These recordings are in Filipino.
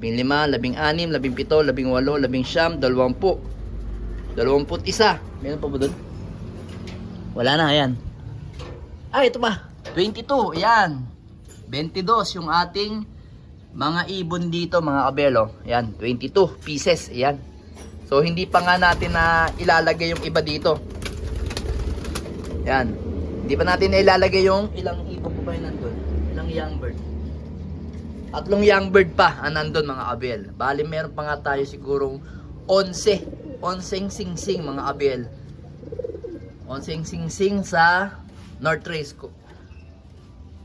15, 16, 17, 18, 19, 20. 21. Meron pa ba doon? Wala na, ayan. Ito pa. 22, ayan. 22 yung ating mga ibon dito, mga kabelo. Ayan, 22 pieces, ayan. So, hindi pa nga natin na ilalagay yung iba dito. Ayan. Hindi pa natin na ilalagay yung ilang ibon pa yun nandun. Ilang young bird. 3 young bird pa ang nandun, mga kabel. Bali, meron pa nga tayo sigurong 11. 11 sing-sing, mga kabel. 11 sing-sing sa North Race ko.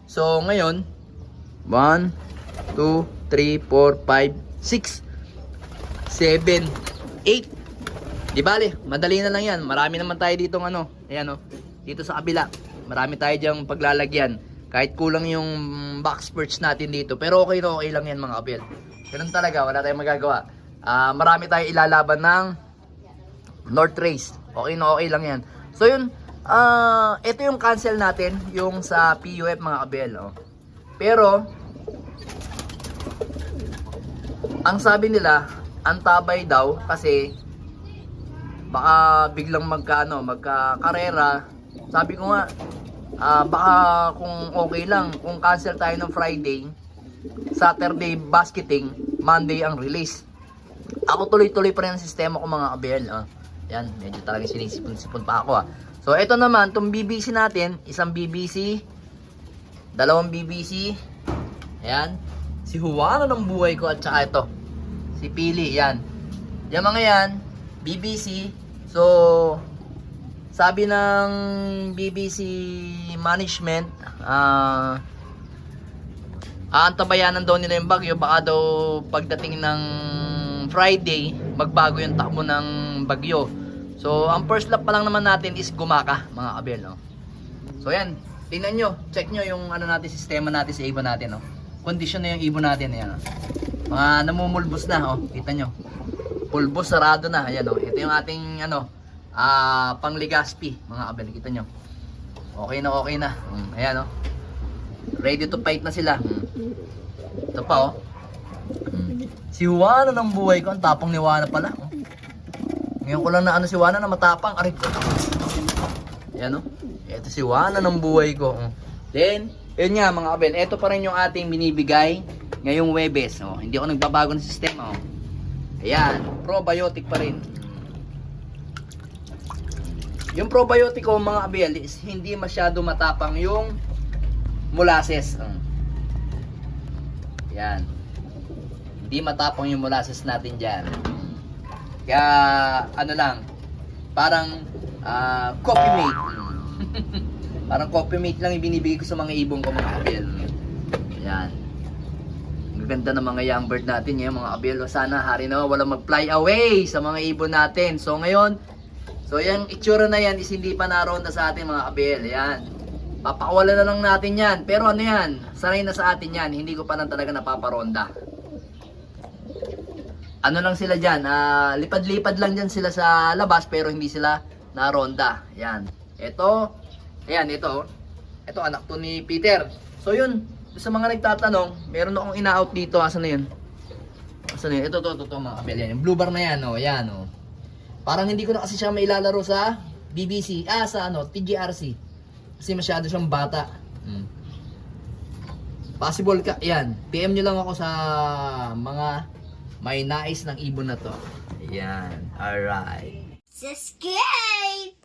So, ngayon, 1, 2, 3, 4, 5, 6, 7, 8. Di bale, madali na lang yan. Marami naman tayo dito ayan dito sa kabila. Marami tayo diyang paglalagyan. Kahit kulang yung box perch natin dito. Pero okay na okay lang yan, mga kabel. Ganun talaga, wala tayong magagawa. Marami tayo ilalaban ng North Race. Okay na okay lang yan. So yun, ito yung cancel natin, yung sa PUF, mga kabel. Pero, ang sabi nila, antabay daw kasi baka biglang magkakarera. Sabi ko nga, baka kung okay lang, kung cancel tayo ng Friday, Saturday basketing, Monday ang release. Ako tuloy-tuloy pa rin ang sistema ko, mga kabel. Yan, medyo talagang sinisipon-sipon pa ako. So, ito naman, itong BBC natin, isang BBC, 2 BBC, ayan, si Juana ng buhay ko, at saka ito, si Pili, yan. Yung mga yan, BBC, so, sabi ng BBC management, aantabayanan daw nila yung bagyo, baka daw pagdating ng Friday, magbago yung takbo ng bagyo. So, ang first lap pa lang naman natin is gumaka, mga kabel, So, yan. Tingnan nyo. Check nyo yung sistema natin sa ibon natin, Condition na yung ibon natin, ayan, Mga namumulbos na, Kita nyo. Pulbos, sarado na. Ayan, Ito yung ating, pang-Legaspi, mga kabel. Kita nyo. Okay na. Ayan, Ready to fight na sila. Ito pa, Si Juana ng buhay ko. Ang tapang ni Juana pala, Ngayon ko lang na si Juana na matapang. Aray ko. Ayan, Ito si Juana ng buhay ko. Then, yun nga, mga kabel. Ito pa rin yung ating binibigay ngayong Webes. Hindi ako nagbabago ng sistema. Ayan. Probiotic pa rin. Yung probiotic ko, mga kabel, is hindi masyado matapang yung molasses. Ayan. Hindi matapang yung molasses natin dyan. Kaya, parang coffee mate. Parang coffee mate lang ibinibigay ko sa mga ibong ko, mga kabel. Ayan. Ang ganda ng mga young bird natin ngayon, mga kabel. Sana hari na walang mag-fly away sa mga ibon natin. So ngayon, yung itsura na yan is hindi pa naronda sa atin, mga kabel. Ayan. Papakawalan na lang natin yan. Pero sanay na sa atin yan. Hindi ko pa lang talaga napaparonda. Lang sila dyan, lipad-lipad lang dyan sila sa labas pero hindi sila naronda. Yan. Ito anak to ni Peter. So yun, sa mga nagtatanong, meron akong ina-out dito. Asan na yun? Ito mga kabel. Yan. Yung blue bar na yan, yan, Parang hindi ko na kasi siya mailalaro sa BBC, sa TGRC. Kasi masyado siyang bata. Possible ka, yan. PM nyo lang ako sa mga may nais ng ibon na to. Ayan. Alright. Subscribe!